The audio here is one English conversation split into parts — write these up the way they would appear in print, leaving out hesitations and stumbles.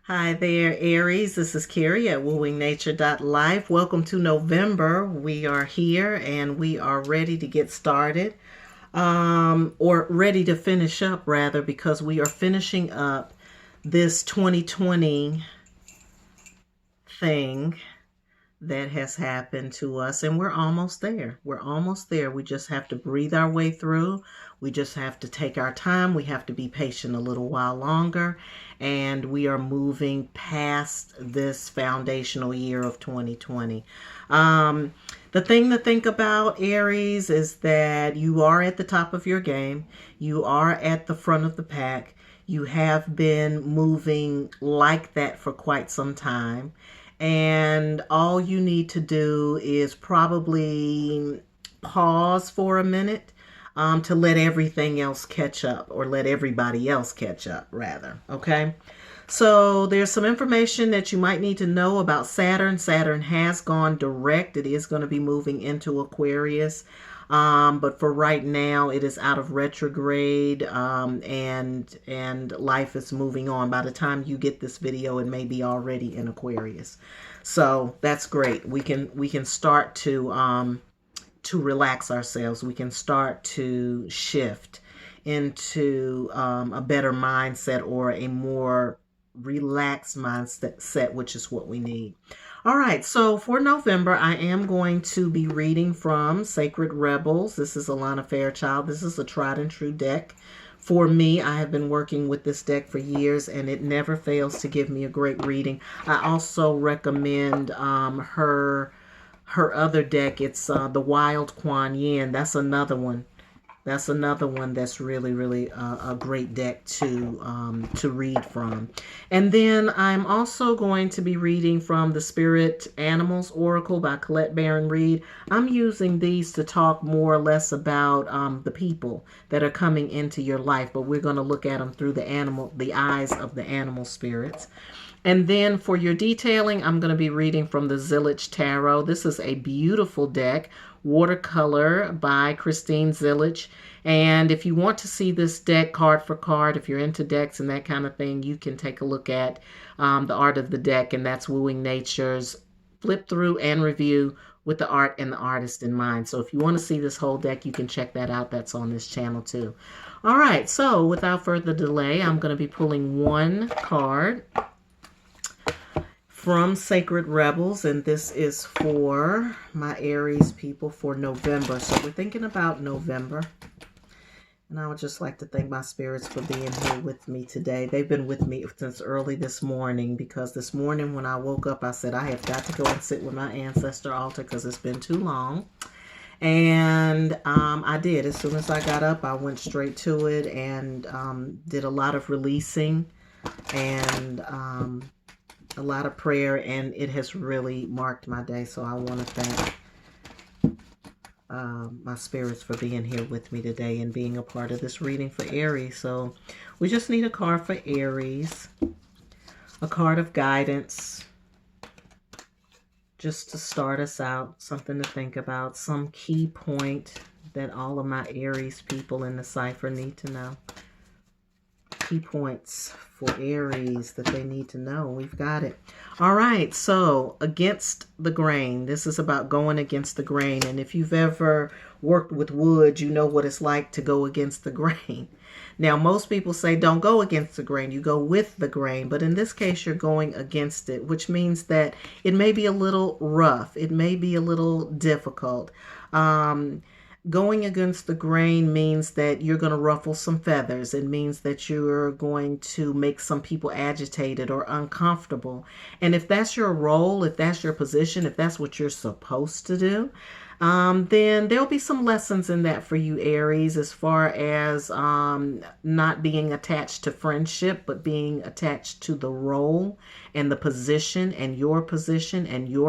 Hi there, Aries. This is Carrie at wooingnature.life. Welcome to November. We are here and we are ready to get started, or ready to finish up, rather, because we are finishing up this 2020 thing that has happened to us, and we're almost there. We're almost there. We just have to breathe our way through. We just have to take our time. We have to be patient a little while longer, and we are moving past this foundational year of 2020. The thing to think about, Aries, is that you are at the top of your game. You are at the front of the pack. You have been moving like that for quite some time. And all you need to do is probably pause for a minute, to let everything else catch up, or let everybody else catch up, rather. Okay. So there's some information that you might need to know about Saturn. Saturn has gone direct. It is going to be moving into Aquarius. But for right now, it is out of retrograde, and life is moving on. By the time you get this video, it may be already in Aquarius, so that's great. We can start to relax ourselves. We can start to shift into a better mindset, or a more relaxed mindset, which is what we need. All right, so for November, I am going to be reading from Sacred Rebels. This is Alana Fairchild. This is a tried and true deck. For me, I have been working with this deck for years, and it never fails to give me a great reading. I also recommend her other deck. It's the Wild Kuan Yin. That's another one that's really, really a great deck to read from. And then I'm also going to be reading from the Spirit Animals Oracle by Colette Baron Reed. I'm using these to talk more or less about the people that are coming into your life, but we're going to look at them through the eyes of the animal spirits. And then for your detailing, I'm going to be reading from the Zillich Tarot. This is a beautiful deck, watercolor by Christine Zillich. And if you want to see this deck card for card, if you're into decks and that kind of thing, you can take a look at the art of the deck, and that's Wooing Nature's flip through and review with the art and the artist in mind. So if you want to see this whole deck, you can check that out. That's on this channel too. All right, so without further delay, I'm going to be pulling one card from Sacred Rebels, and this is for my Aries people for November. So we're thinking about November, and I would just like to thank my spirits for being here with me today. They've been with me since early this morning, because this morning when I woke up, I said I have got to go and sit with my ancestor altar because it's been too long. And I did. As soon as I got up, I went straight to it and did a lot of releasing and a lot of prayer, and it has really marked my day. So I want to thank my spirits for being here with me today and being a part of this reading for Aries. So we just need a card for Aries, a card of guidance, just to start us out, something to think about, some key point that all of my Aries people in the cipher need to know. Key points for Aries that they need to know. We've got it. All right, so against the grain. This is about going against the grain. And if you've ever worked with wood, you know what it's like to go against the grain. Now, most people say don't go against the grain. You go with the grain. But in this case, you're going against it, which means that it may be a little rough. It may be a little difficult. Going against the grain means that you're going to ruffle some feathers. It means that you're going to make some people agitated or uncomfortable. And if that's your role, if that's your position, if that's what you're supposed to do, then there'll be some lessons in that for you, Aries, as far as not being attached to friendship, but being attached to the role and the position and your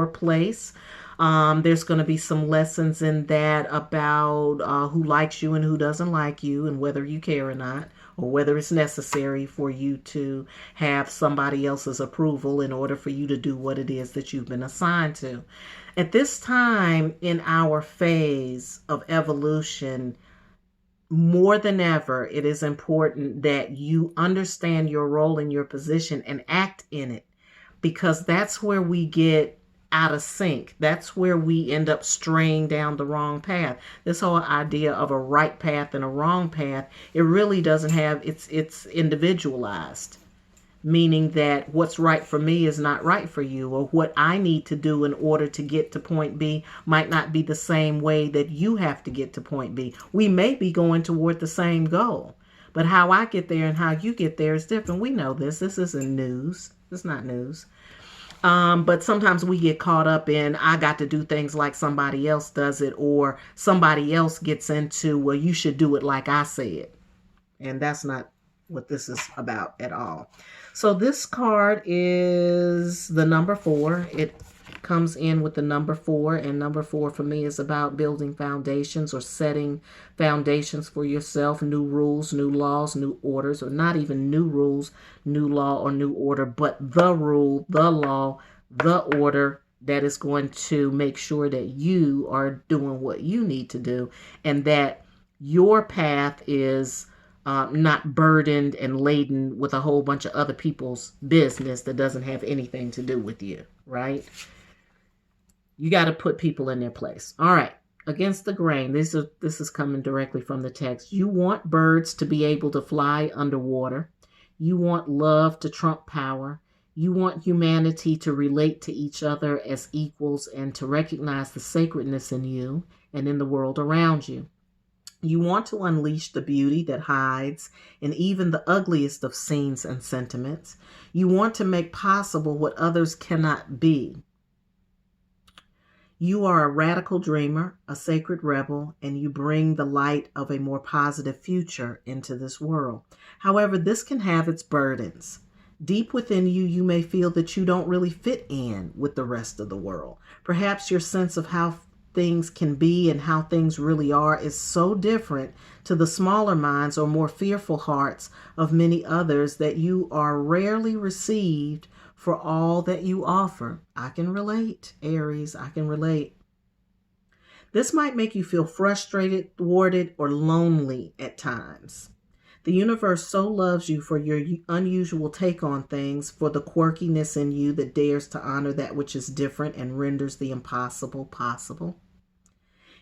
place. There's going to be some lessons in that about who likes you and who doesn't like you, and whether you care or not, or whether it's necessary for you to have somebody else's approval in order for you to do what it is that you've been assigned to. At this time in our phase of evolution, more than ever, it is important that you understand your role and your position and act in it, because that's where we get out of sync. That's where we end up straying down the wrong path. This whole idea of a right path and a wrong path, it really doesn't have, it's individualized, meaning that what's right for me is not right for you, or what I need to do in order to get to point B might not be the same way that you have to get to point B. We may be going toward the same goal, but how I get there and how you get there is different. We know this. This isn't news. It's not news. But sometimes we get caught up in, I got to do things like somebody else does it, or somebody else gets into, well, you should do it like I said. And that's not what this is about at all. So this card is the number 4. It comes in with the number 4, and number 4 for me is about building foundations or setting foundations for yourself, new rules, new laws, new orders, or not even new rules, new law, or new order, but the rule, the law, the order that is going to make sure that you are doing what you need to do, and that your path is not burdened and laden with a whole bunch of other people's business that doesn't have anything to do with you, right? You got to put people in their place. All right. Against the grain, this is coming directly from the text. You want birds to be able to fly underwater. You want love to trump power. You want humanity to relate to each other as equals and to recognize the sacredness in you and in the world around you. You want to unleash the beauty that hides in even the ugliest of scenes and sentiments. You want to make possible what others cannot be. You are a radical dreamer, a sacred rebel, and you bring the light of a more positive future into this world. However, this can have its burdens. Deep within you, you may feel that you don't really fit in with the rest of the world. Perhaps your sense of how things can be and how things really are is so different to the smaller minds or more fearful hearts of many others that you are rarely received for all that you offer. I can relate, Aries, I can relate. This might make you feel frustrated, thwarted, or lonely at times. The universe so loves you for your unusual take on things, for the quirkiness in you that dares to honor that which is different and renders the impossible possible.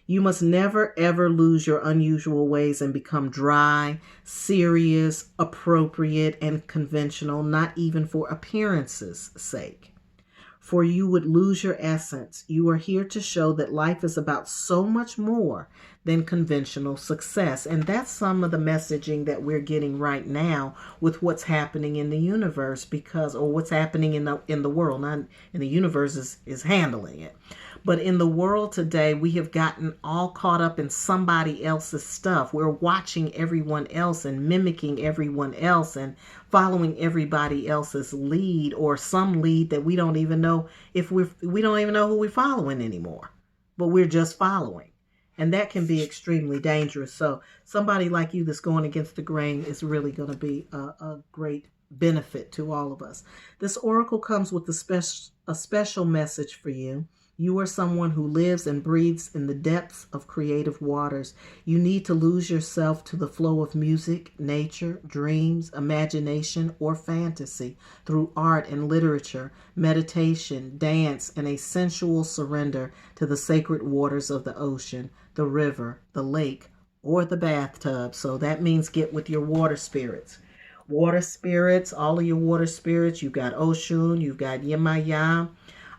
You must never, ever lose your unusual ways and become dry, serious, appropriate, and conventional, not even for appearances' sake. For you would lose your essence. You are here to show that life is about so much more than conventional success. And that's some of the messaging that we're getting right now with what's happening in the universe, or what's happening in the world. Not in the universe is handling it. But in the world today, we have gotten all caught up in somebody else's stuff. We're watching everyone else and mimicking everyone else and following everybody else's lead, or some lead that we don't even know we don't even know who we're following anymore, but we're just following. And that can be extremely dangerous. So somebody like you that's going against the grain is really going to be a great benefit to all of us. This oracle comes with a special message for you. You are someone who lives and breathes in the depths of creative waters. You need to lose yourself to the flow of music, nature, dreams, imagination, or fantasy through art and literature, meditation, dance, and a sensual surrender to the sacred waters of the ocean, the river, the lake, or the bathtub. So that means get with your water spirits. Water spirits, all of your water spirits. You've got Oshun, you've got Yemaya.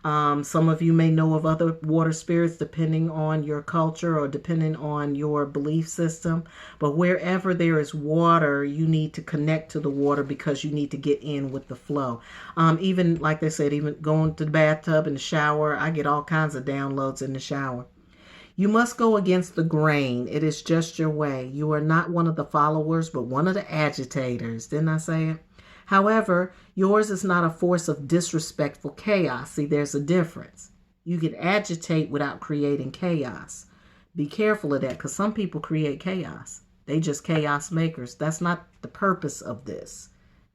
Some of you may know of other water spirits depending on your culture or depending on your belief system. But wherever there is water, you need to connect to the water because you need to get in with the flow. Even like they said, even going to the bathtub and the shower, I get all kinds of downloads in the shower. You must go against the grain. It is just your way. You are not one of the followers, but one of the agitators. Didn't I say it? However, yours is not a force of disrespectful chaos. See, there's a difference. You can agitate without creating chaos. Be careful of that, because some people create chaos. They just chaos makers. That's not the purpose of this.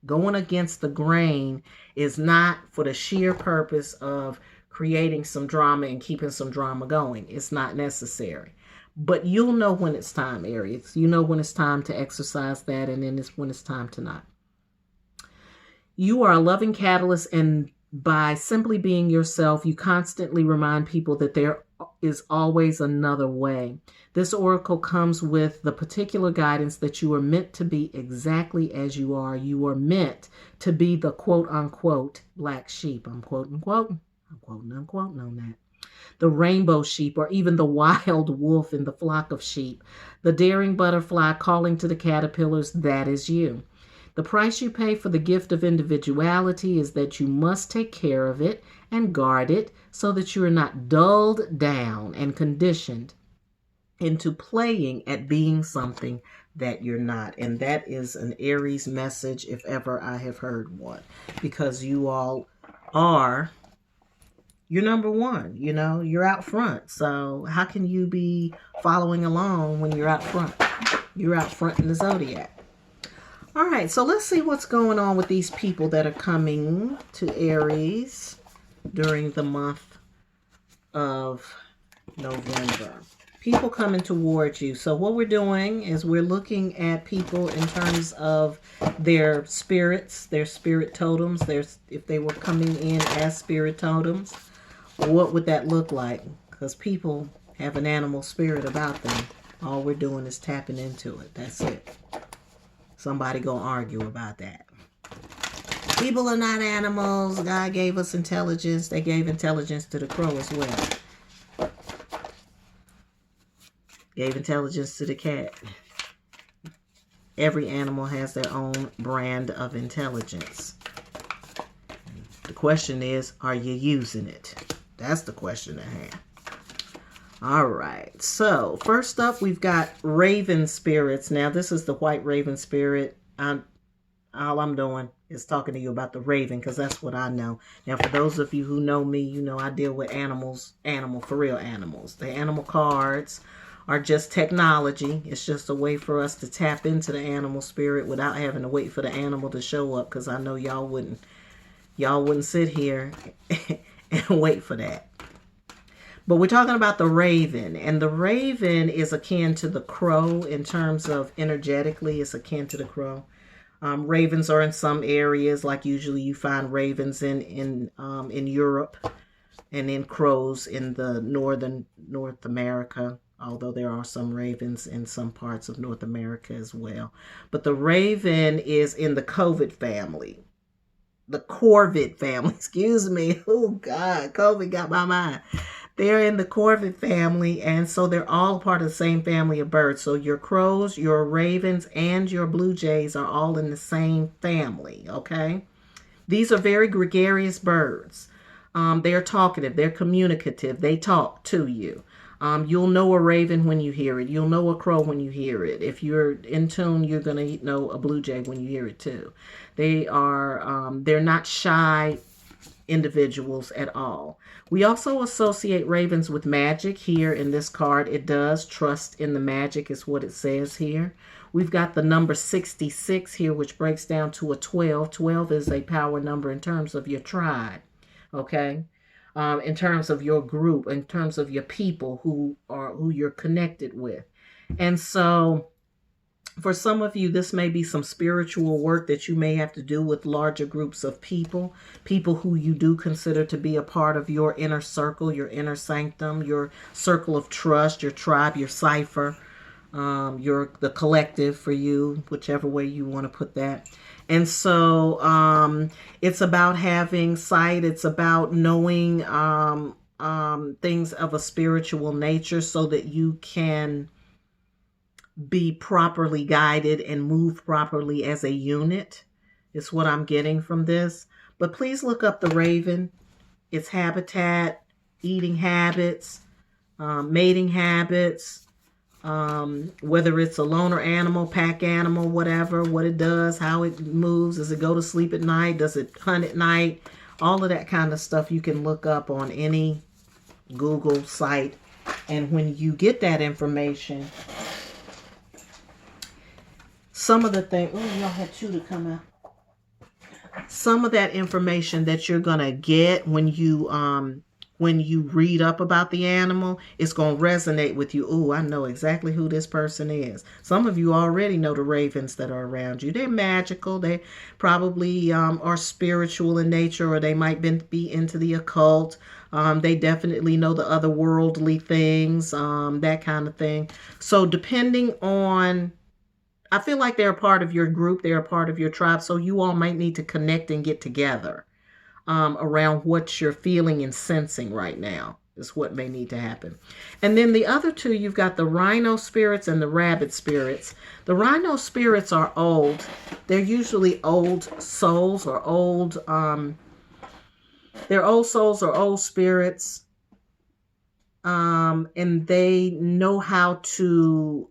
Going against the grain is not for the sheer purpose of creating some drama and keeping some drama going. It's not necessary. But you'll know when it's time, Aries. You know when it's time to exercise that, and then it's when it's time to not. You are a loving catalyst, and by simply being yourself, you constantly remind people that there is always another way. This oracle comes with the particular guidance that you are meant to be exactly as you are. You are meant to be the quote unquote black sheep. I'm quoting, quoting. I'm quoting, unquoting on that. The rainbow sheep, or even the wild wolf in the flock of sheep. The daring butterfly calling to the caterpillars, that is you. The price you pay for the gift of individuality is that you must take care of it and guard it so that you are not dulled down and conditioned into playing at being something that you're not. And that is an Aries message if ever I have heard one, because you all are, you're number one, you know, you're out front. So how can you be following along when you're out front? You're out front in the zodiac. All right, so let's see what's going on with these people that are coming to Aries during the month of November. People coming towards you. So what we're doing is we're looking at people in terms of their spirits, their spirit totems. If they were coming in as spirit totems, what would that look like? Because people have an animal spirit about them. All we're doing is tapping into it. That's it. Somebody gonna argue about that. People are not animals. God gave us intelligence. They gave intelligence to the crow as well. Gave intelligence to the cat. Every animal has their own brand of intelligence. The question is, are you using it? That's the question at hand. All right, so first up, we've got raven spirits. Now, this is the white raven spirit. All I'm doing is talking to you about the raven because that's what I know. Now, for those of you who know me, you know I deal with animals, for real animals. The animal cards are just technology. It's just a way for us to tap into the animal spirit without having to wait for the animal to show up, because I know y'all wouldn't sit here and wait for that. But we're talking about the raven, and the raven is akin to the crow in terms of energetically. It's akin to the crow. Ravens are in some areas, like usually you find ravens in Europe, and then crows in the North America. Although there are some ravens in some parts of North America as well. But the raven is in the COVID family. The corvid family, excuse me. Oh God, COVID got my mind. They're in the corvid family, and so they're all part of the same family of birds. So your crows, your ravens, and your blue jays are all in the same family, okay? These are very gregarious birds. They're talkative. They're communicative. They talk to you. You'll know a raven when you hear it. You'll know a crow when you hear it. If you're in tune, you're going to know a blue jay when you hear it too. They're not shy individuals at all. We also associate ravens with magic. Here in this card, it does. Trust in the magic is what it says here. We've got the number 66 here, which breaks down to a 12. 12 is a power number in terms of your tribe, okay? In terms of your group, in terms of your people who you're connected with. And so for some of you, this may be some spiritual work that you may have to do with larger groups of people who you do consider to be a part of your inner circle, your inner sanctum, your circle of trust, your tribe, your cipher, the collective for you, whichever way you want to put that. And so it's about having sight. It's about knowing things of a spiritual nature so that you can be properly guided and move properly as a unit, is what I'm getting from this. But please look up the raven, its habitat, eating habits, mating habits, whether it's a loner animal, pack animal, whatever, what it does, how it moves, does it go to sleep at night, does it hunt at night, all of that kind of stuff you can look up on any Google site. And when you get that information, some of the things, y'all had two to come out. Some of that information that you're going to get when you when you read up about the animal, it's going to resonate with you. Ooh, I know exactly who this person is. Some of you already know the ravens that are around you. They're magical. They probably are spiritual in nature, or they might be into the occult. They definitely know the otherworldly things, that kind of thing. So depending on, I feel like they're a part of your group. They're a part of your tribe. So you all might need to connect and get together around what you're feeling and sensing right now is what may need to happen. And then the other two, you've got the rhino spirits and the rabbit spirits. The rhino spirits are old. They're usually old souls or old, they're old souls or old spirits. And they know how to,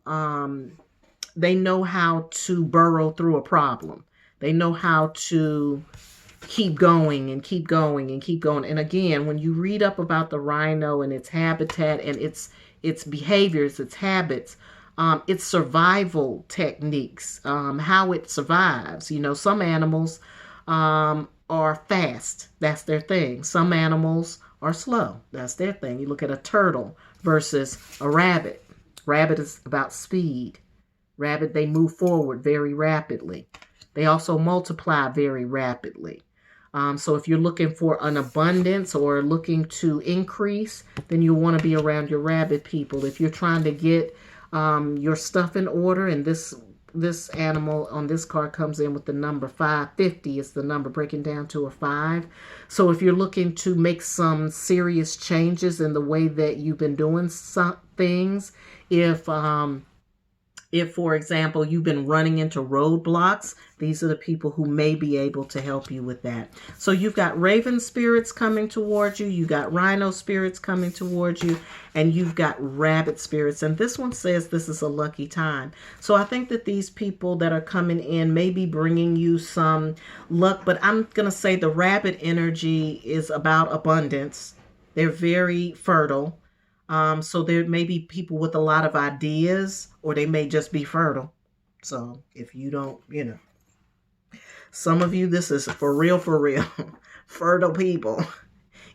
burrow through a problem. They know how to keep going and keep going and keep going. And again, when you read up about the rhino and its habitat and its behaviors, its habits, its survival techniques, how it survives. You know, some animals are fast. That's their thing. Some animals are slow. That's their thing. You look at a turtle versus a rabbit. Rabbit is about speed. Rabbit, they move forward very rapidly. They also multiply very rapidly. So if you're looking for an abundance or looking to increase, then you want to be around your rabbit people. If you're trying to get your stuff in order, and this animal on this card comes in with the number 550 is the number, breaking down to a 5. So if you're looking to make some serious changes in the way that you've been doing some things, if, for example, you've been running into roadblocks, these are the people who may be able to help you with that. So you've got raven spirits coming towards you, you got rhino spirits coming towards you, and you've got rabbit spirits. And this one says this is a lucky time. So I think that these people that are coming in may be bringing you some luck, but I'm going to say the rabbit energy is about abundance. They're very fertile. So there may be people with a lot of ideas, or they may just be fertile. So if you don't, some of you, this is for real, fertile people.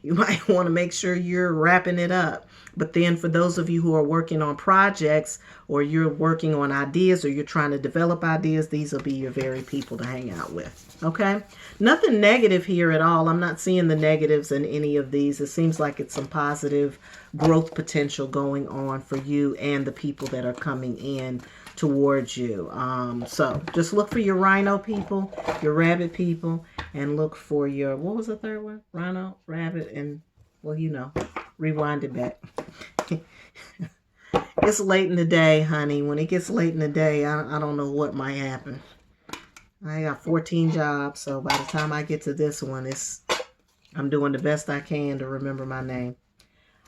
You might want to make sure you're wrapping it up. But then for those of you who are working on projects, or you're working on ideas, or you're trying to develop ideas, these will be your very people to hang out with. Okay? Nothing negative here at all. I'm not seeing the negatives in any of these. It seems like it's some positive growth potential going on for you and the people that are coming in towards you. So just look for your rhino people, your rabbit people, and look for your, what was the third one? Rhino, rabbit, and, well, rewind it back. It's late in the day, honey. When it gets late in the day, I don't know what might happen. I got 14 jobs, so by the time I get to this one, I'm doing the best I can to remember my name.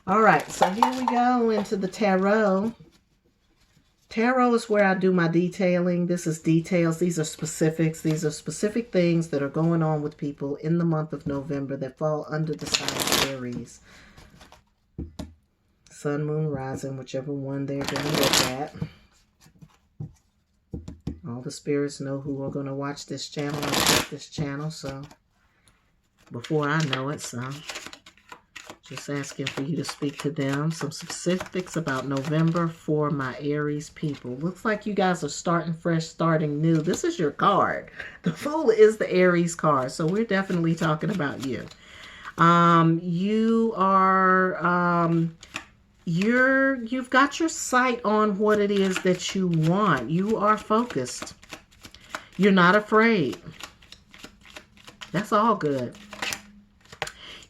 All right, so here we go into the tarot. Tarot is where I do my detailing. This is details. These are specifics. These are specific things that are going on with people in the month of November that fall under the sign of Aries. Sun, moon, rising, whichever one they're going to look at. All the spirits know who are going to watch this channel and check this channel, so before I know it, so just asking for you to speak to them. Some specifics about November for my Aries people. Looks like you guys are starting fresh, starting new. This is your card. The Fool is the Aries card, so we're definitely talking about you. You are, you've got your sight on what it is that you want. You are focused. You're not afraid. That's all good.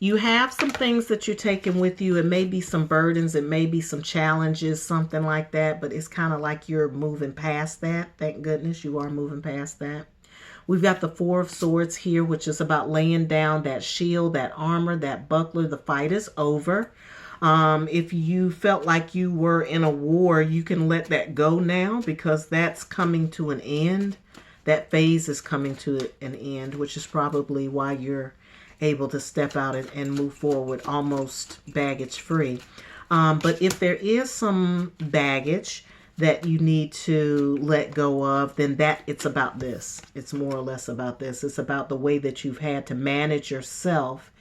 You have some things that you're taking with you. It may be some burdens. It may be some challenges, something like that. But it's kind of like you're moving past that. Thank goodness you are moving past that. We've got the Four of Swords here, which is about laying down that shield, that armor, that buckler. The fight is over. If you felt like you were in a war, you can let that go now, because that's coming to an end. That phase is coming to an end, which is probably why you're able to step out and move forward almost baggage free. But if there is some baggage that you need to let go of, then it's about this. It's more or less about this. It's about the way that you've had to manage yourself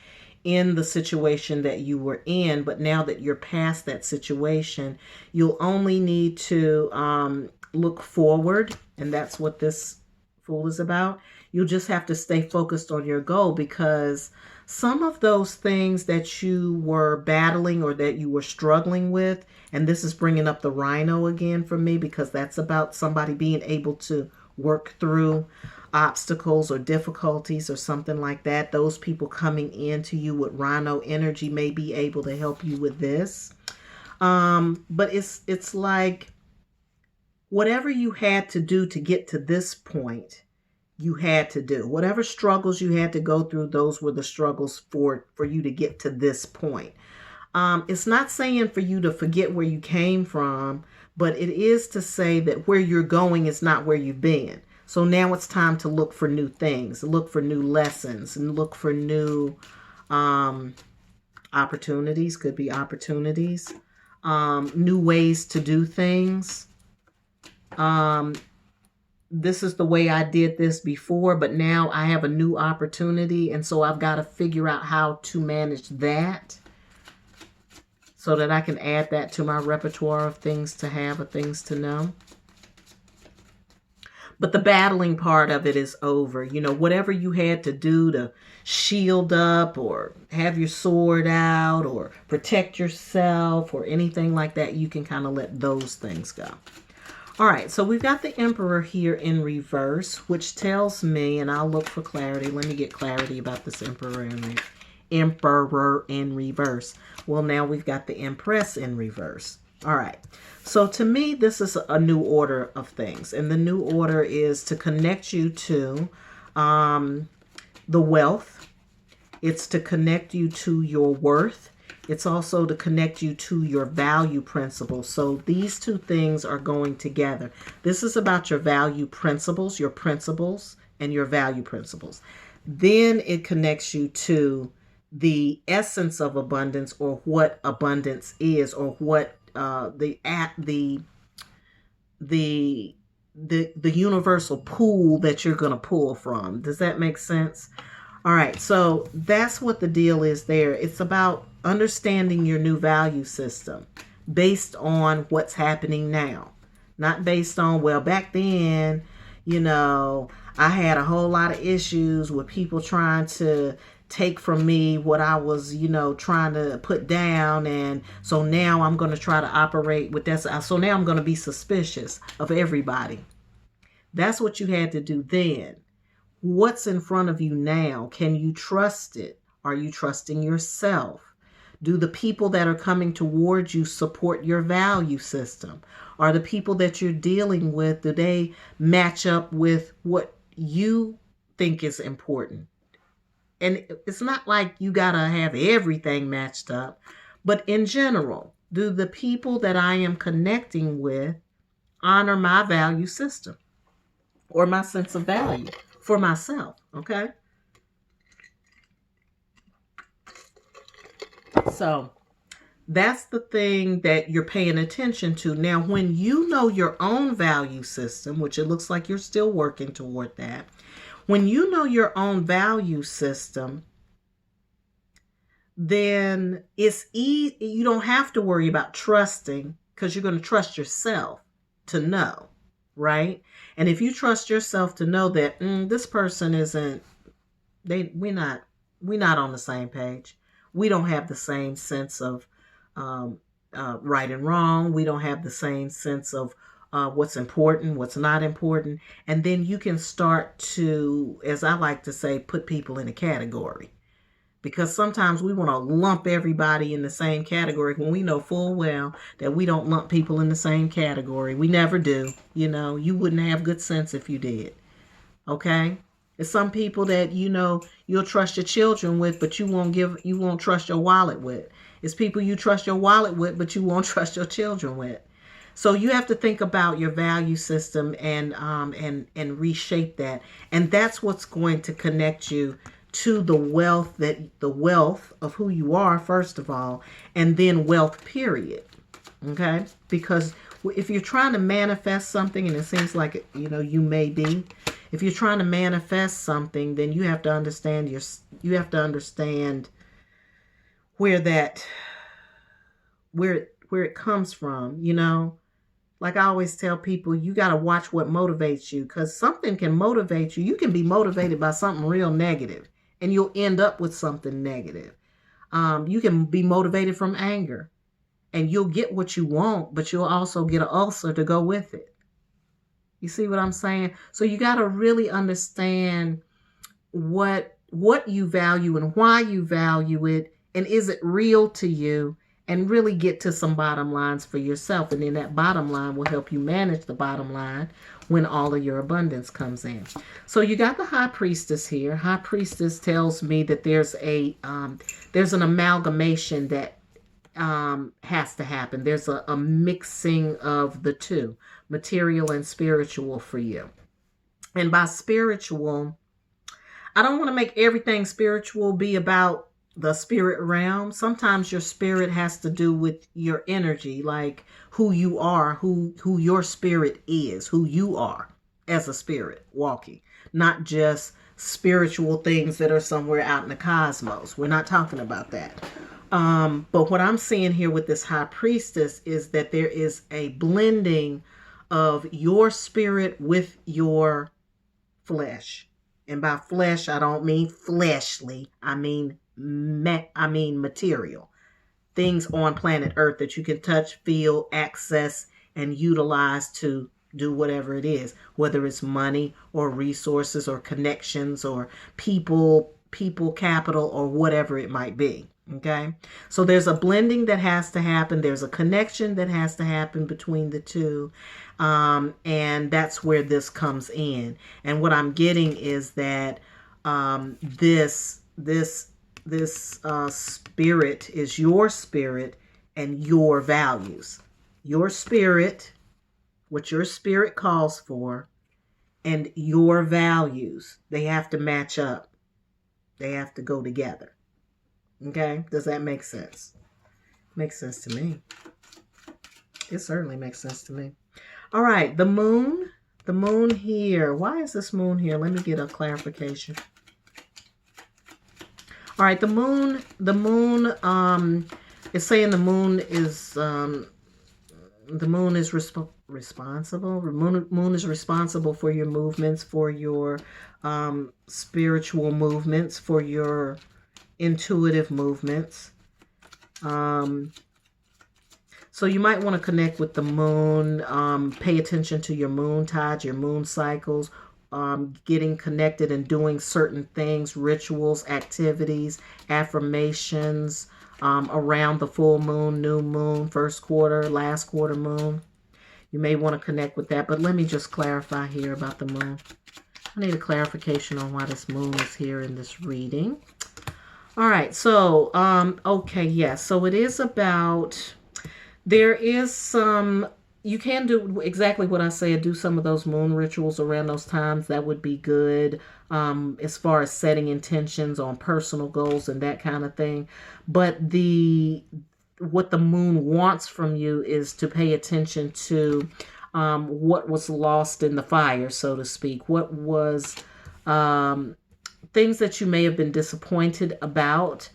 in the situation that you were in, but now that you're past that situation, you'll only need to look forward, and that's what this Fool is about. You'll just have to stay focused on your goal, because some of those things that you were battling or that you were struggling with, and this is bringing up the Rhino again for me, because that's about somebody being able to work through obstacles or difficulties or something like that. Those people coming into you with Rhino energy may be able to help you with this. But it's like whatever you had to do to get to this point, you had to do. Whatever struggles you had to go through, those were the struggles for you to get to this point. It's not saying for you to forget where you came from, but it is to say that where you're going is not where you've been. So now it's time to look for new things, look for new lessons, and look for new opportunities, could be opportunities, new ways to do things. This is the way I did this before, but now I have a new opportunity, and so I've got to figure out how to manage that so that I can add that to my repertoire of things to have or things to know. But the battling part of it is over. You know, whatever you had to do to shield up or have your sword out or protect yourself or anything like that, you can kind of let those things go. All right, so we've got the Emperor here in reverse, which tells me, and I'll look for clarity. Let me get clarity about this Emperor in reverse. Well, now we've got the Empress in reverse. All right. So to me, this is a new order of things. And the new order is to connect you to the wealth. It's to connect you to your worth. It's also to connect you to your value principles. So these two things are going together. This is about your value principles, and your value principles. Then it connects you to the essence of abundance, or what abundance is, or what the universal pool that you're going to pull from. Does that make sense? All right, so that's what the deal is there. It's about understanding your new value system based on what's happening now, not based on, well, back then, you know, I had a whole lot of issues with people trying to take from me what I was, you know, trying to put down. And so now I'm going to try to operate with that. So now I'm going to be suspicious of everybody. That's what you had to do then. What's in front of you now? Can you trust it? Are you trusting yourself? Do the people that are coming towards you support your value system? Are the people that you're dealing with, do they match up with what you think is important? And it's not like you got to have everything matched up, but in general, do the people that I am connecting with honor my value system or my sense of value for myself? Okay. So that's the thing that you're paying attention to. Now, when you know your own value system, which it looks like you're still working toward that, when you know your own value system, then it's easy. You don't have to worry about trusting, because you're going to trust yourself to know, right? And if you trust yourself to know that this person isn't, we're not on the same page. We don't have the same sense of right and wrong. We don't have the same sense of what's important, what's not important. And then you can start to, as I like to say, put people in a category. Because sometimes we want to lump everybody in the same category when we know full well that we don't lump people in the same category. We never do. You know, you wouldn't have good sense if you did. Okay? There's some people that, you know, you'll trust your children with, but you won't trust your wallet with. It's people you trust your wallet with, but you won't trust your children with. So you have to think about your value system and reshape that. And that's what's going to connect you to the wealth of who you are, first of all, and then wealth, period. Okay? Because if you're trying to manifest something, and it seems like, you know, you may be, if you're trying to manifest something, then you have to understand where that where it comes from, you know. Like I always tell people, you got to watch what motivates you, because something can motivate you. You can be motivated by something real negative and you'll end up with something negative. You can be motivated from anger and you'll get what you want, but you'll also get an ulcer to go with it. You see what I'm saying? So you got to really understand what you value and why you value it, and is it real to you, and really get to some bottom lines for yourself. And then that bottom line will help you manage the bottom line when all of your abundance comes in. So you got the High Priestess here. High Priestess tells me that there's an amalgamation that has to happen. There's a mixing of the two, material and spiritual, for you. And by spiritual, I don't want to make everything spiritual be about the spirit realm. Sometimes your spirit has to do with your energy, like who you are, who your spirit is, who you are as a spirit walking, not just spiritual things that are somewhere out in the cosmos. We're not talking about that. But what I'm seeing here with this High Priestess is that there is a blending of your spirit with your flesh. And by flesh, I don't mean fleshly. I mean material. Things on planet Earth that you can touch, feel, access, and utilize to do whatever it is, whether it's money or resources or connections or people, capital, or whatever it might be. Okay. So there's a blending that has to happen. There's a connection that has to happen between the two. And that's where this comes in. And what I'm getting is that this spirit is your spirit and your values. Your spirit, what your spirit calls for, and your values. They have to match up. They have to go together. Okay? Does that make sense? Makes sense to me. It certainly makes sense to me. All right, the moon. The moon here. Why is this moon here? Let me get a clarification. All right, the moon is saying the moon is responsible. Moon is responsible for your movements, for your spiritual movements, for your intuitive movements. So you might want to connect with the moon, pay attention to your moon tides, your moon cycles, getting connected and doing certain things, rituals, activities, affirmations around the full moon, new moon, first quarter, last quarter moon. You may want to connect with that, but let me just clarify here about the moon. I need a clarification on why this moon is here in this reading. All right, so, okay, yes, so it is about, there is some, you can do exactly what I said, do some of those moon rituals around those times. That would be good as far as setting intentions on personal goals and that kind of thing. But what the moon wants from you is to pay attention to what was lost in the fire, so to speak. What was things that you may have been disappointed about,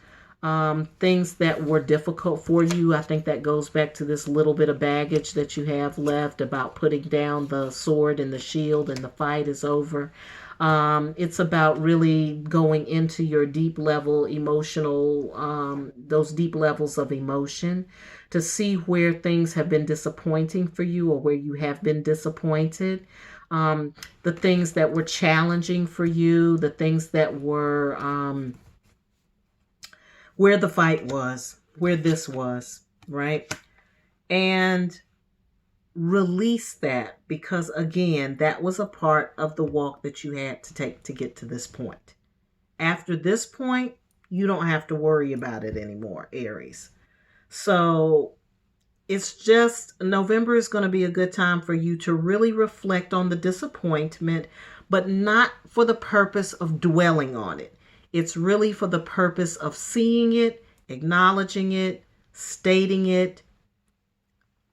things that were difficult for you. I think that goes back to this little bit of baggage that you have left about putting down the sword and the shield and the fight is over. It's about really going into your deep level emotional, those deep levels of emotion, to see where things have been disappointing for you or where you have been disappointed. The things that were challenging for you, the things that were where the fight was, where this was, right? And release that, because again, that was a part of the walk that you had to take to get to this point. After this point, you don't have to worry about it anymore, Aries. So it's just, November is going to be a good time for you to really reflect on the disappointment, but not for the purpose of dwelling on it. It's really for the purpose of seeing it, acknowledging it, stating it,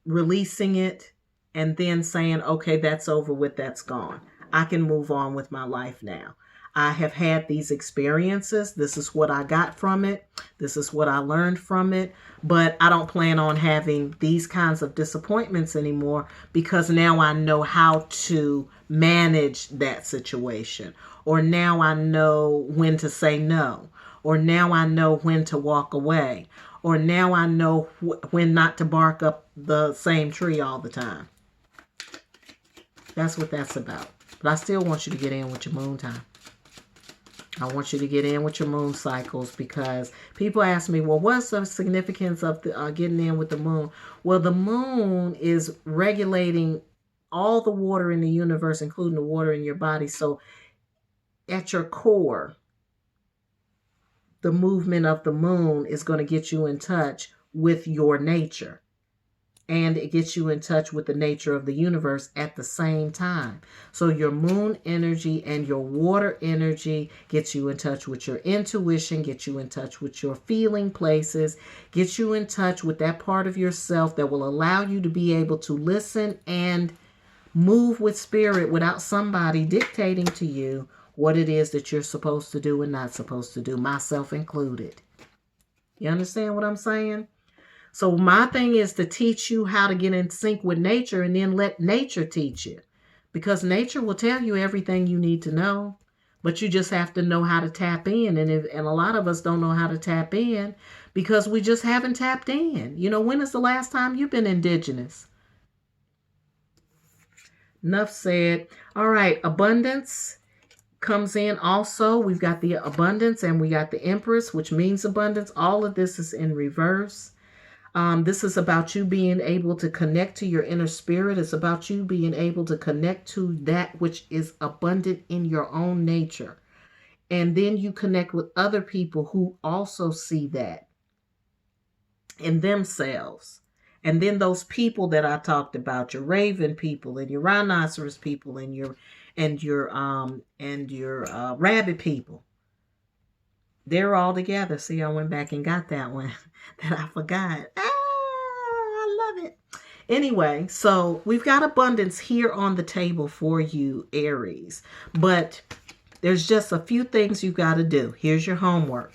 releasing it, and then saying, okay, that's over with, that's gone. I can move on with my life now. I have had these experiences. This is what I got from it. This is what I learned from it. But I don't plan on having these kinds of disappointments anymore, because now I know how to manage that situation. Or now I know when to say no. Or now I know when to walk away. Or now I know when not to bark up the same tree all the time. That's what that's about. But I still want you to get in with your moon time. I want you to get in with your moon cycles, because people ask me, well, what's the significance of getting in with the moon? Well, the moon is regulating all the water in the universe, including the water in your body. So at your core, the movement of the moon is going to get you in touch with your nature. And it gets you in touch with the nature of the universe at the same time. So your moon energy and your water energy gets you in touch with your intuition, gets you in touch with your feeling places, gets you in touch with that part of yourself that will allow you to be able to listen and move with spirit without somebody dictating to you what it is that you're supposed to do and not supposed to do, myself included. You understand what I'm saying? So my thing is to teach you how to get in sync with nature, and then let nature teach you. Because nature will tell you everything you need to know, but you just have to know how to tap in. And a lot of us don't know how to tap in because we just haven't tapped in. You know, when is the last time you've been indigenous? Enough said. All right, abundance comes in also. We've got the abundance and we got the Empress, which means abundance. All of this is in reverse. This is about you being able to connect to your inner spirit. It's about you being able to connect to that which is abundant in your own nature. And then you connect with other people who also see that in themselves. And then those people that I talked about, your raven people and your rhinoceros people and your rabbit people, they're all together. See, I went back and got that one that I forgot. I love it. Anyway, so we've got abundance here on the table for you, Aries. But there's just a few things you've got to do. Here's your homework.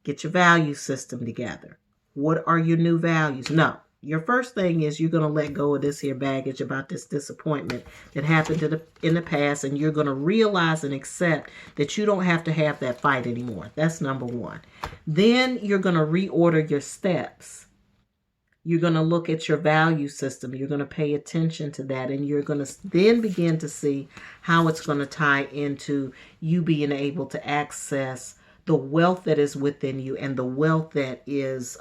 Get your value system together. What are your new values? No. Your first thing is you're going to let go of this here baggage about this disappointment that happened in the past, and you're going to realize and accept that you don't have to have that fight anymore. That's number one. Then you're going to reorder your steps. You're going to look at your value system. You're going to pay attention to that, and you're going to then begin to see how it's going to tie into you being able to access the wealth that is within you and the wealth that is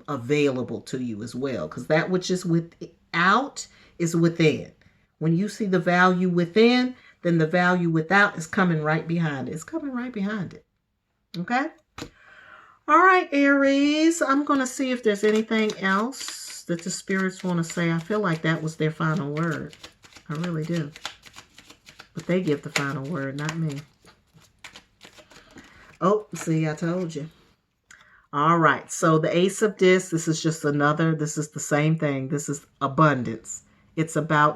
available to you as well. Because that which is without is within. When you see the value within, then the value without is coming right behind it. It's coming right behind it. Okay? All right, Aries. I'm going to see if there's anything else that the spirits want to say. I feel like that was their final word. I really do. But they give the final word, not me. Oh, see, I told you. All right. So the Ace of Discs, this is just another, this is the same thing. This is abundance. It's about